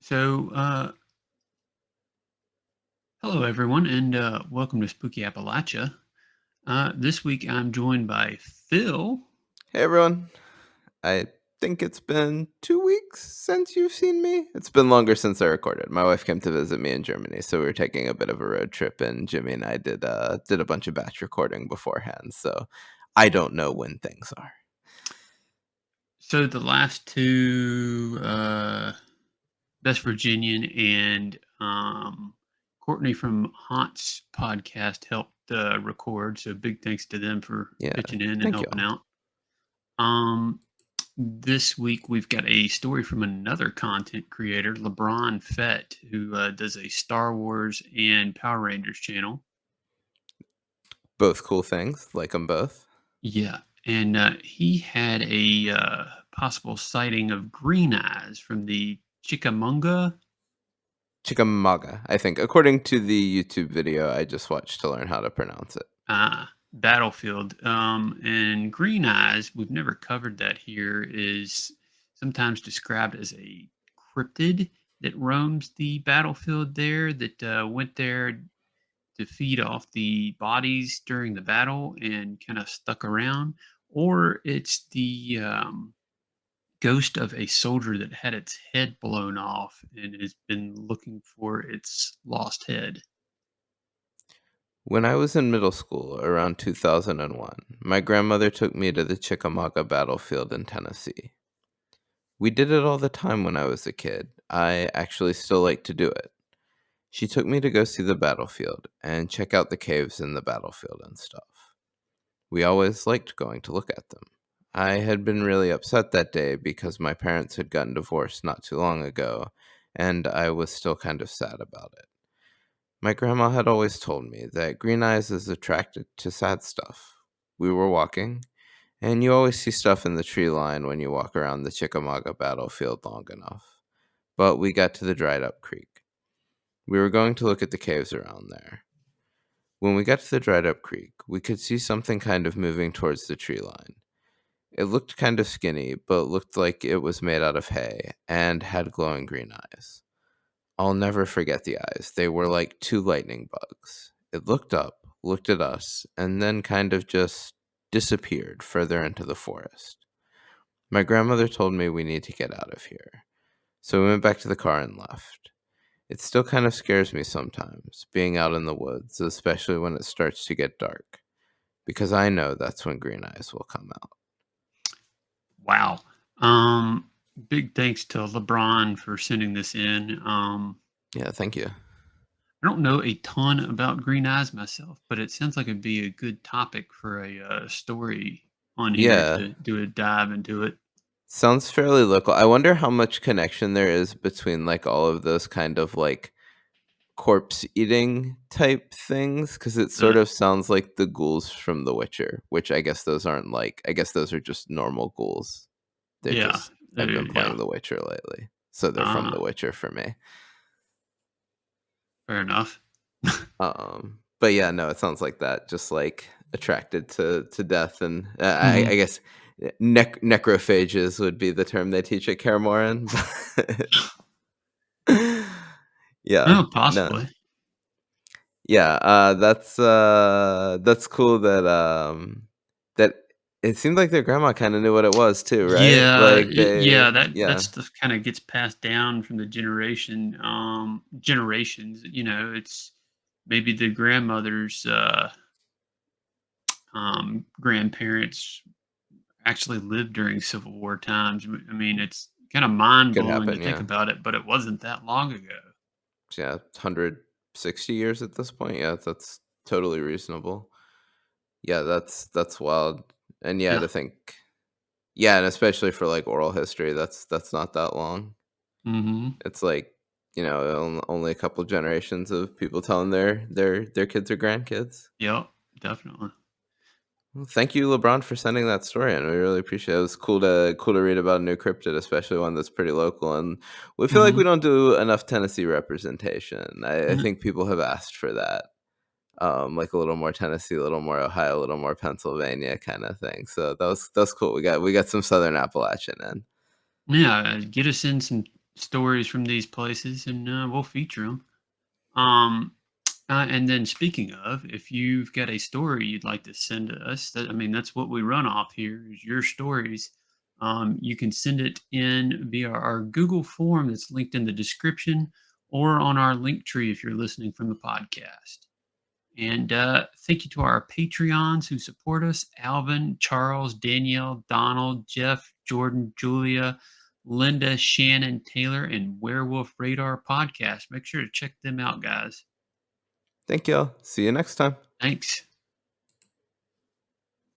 So, hello everyone, and welcome to Spooky Appalachia. This week I'm joined by Phil. Hey everyone. I think it's been 2 weeks since you've seen me. It's been longer since I recorded. My wife came to visit me in Germany, so we were taking a bit of a road trip, and Jimmy and I did a bunch of batch recording beforehand. So I don't know when things are. So the last two, Best Virginian and Courtney from Haunt's podcast helped record. So big thanks to them for Yeah, pitching in and thank you helping all. out. Um, this week we've got a story from another content creator, LeBron Fett, who does a Star Wars and Power Rangers channel. Both cool things, like them both. Yeah, and he had a possible sighting of green eyes from the Chickamauga Chickamauga, I think, according to the YouTube video I just watched to learn how to pronounce it. battlefield. And green eyes, we've never covered that here, is sometimes described as a cryptid that roams the battlefield there, that went there to feed off the bodies during the battle and kind of stuck around, or it's the ghost of a soldier that had its head blown off and has been looking for its lost head. When I was in middle school around 2001, my grandmother took me to the Chickamauga battlefield in Tennessee. We did it all the time when I was a kid. I actually still like to do it. She took me to go see the battlefield and check out the caves in the battlefield and stuff. We always liked going to look at them. I had been really upset that day because my parents had gotten divorced not too long ago, and I was still kind of sad about it. My grandma had always told me that green eyes is attracted to sad stuff. We were walking, and you always see stuff in the tree line when you walk around the Chickamauga battlefield long enough. But we got to the dried up creek. We were going to look at the caves around there. When we got to the dried up creek, we could see something kind of moving towards the tree line. It looked kind of skinny, but looked like it was made out of hay and had glowing green eyes. I'll never forget the eyes. They were like two lightning bugs. It looked up, looked at us, and then kind of just disappeared further into the forest. My grandmother told me we need to get out of here. So we went back to the car and left. It still kind of scares me sometimes, being out in the woods, especially when it starts to get dark, because I know that's when green eyes will come out. Wow. Um, Big thanks to LeBron for sending this in. Yeah, thank you. I don't know a ton about green eyes myself, but it sounds like it'd be a good topic for a story on here Yeah, to do a dive into it. sounds fairly local. I wonder how much connection there is between like all of those kind of like corpse eating type things, because it sort The of sounds like the ghouls from The Witcher, which I guess those aren't like, I guess those are just normal ghouls. They're Yeah, just, I've been yeah. playing The Witcher lately, so they're from Uh, The Witcher for me. Fair enough. But yeah, no, it sounds like that. Just like attracted to death, and I Mhm. guess necrophages would be the term they teach at Caramoran. Yeah, Oh, no, possibly. yeah, that's cool that that it seemed like their grandma kind of knew what it was too, right? Yeah, Like they, that yeah, stuff kinda gets passed down from the generations, it's maybe the grandmother's, grandparents actually lived during Civil War times. I mean, it's kinda could mind-blowing to happen. think Yeah, about it, but it wasn't that long ago. yeah, 160 years at this point. Yeah, that's totally reasonable. Yeah, that's wild. And yeah, Yeah. to think, yeah, and especially for like oral history, that's not that long. Mhm. It's like, only a couple generations of people telling their kids or grandkids. Yep, definitely. Well, thank you, LeBron, for sending that story, and we really appreciate it. It was cool to read about a new cryptid, especially one that's pretty local. And we feel like we Mhm. don't do enough Tennessee representation. I Mm, think people have asked for that. Like a little more Tennessee, a little more Ohio, a little more Pennsylvania kind of thing. So that was cool. We got some Southern Appalachian in. yeah, get us in some stories from these places, and we'll feature them. Um, and then speaking of, if you've got a story you'd like to send to us, I mean, that's what we run off here is your stories. You can send it in via our Google form that's linked in the description or on our link tree if you're listening from the podcast. And thank you to our Patreons who support us: Alvin, Charles, Danielle, Donald, Jeff, Jordan, Julia, Linda, Shannon, Taylor, and Werewolf Radar Podcast. Make sure to check them out, guys. Thank y'all. See you next time. Thanks.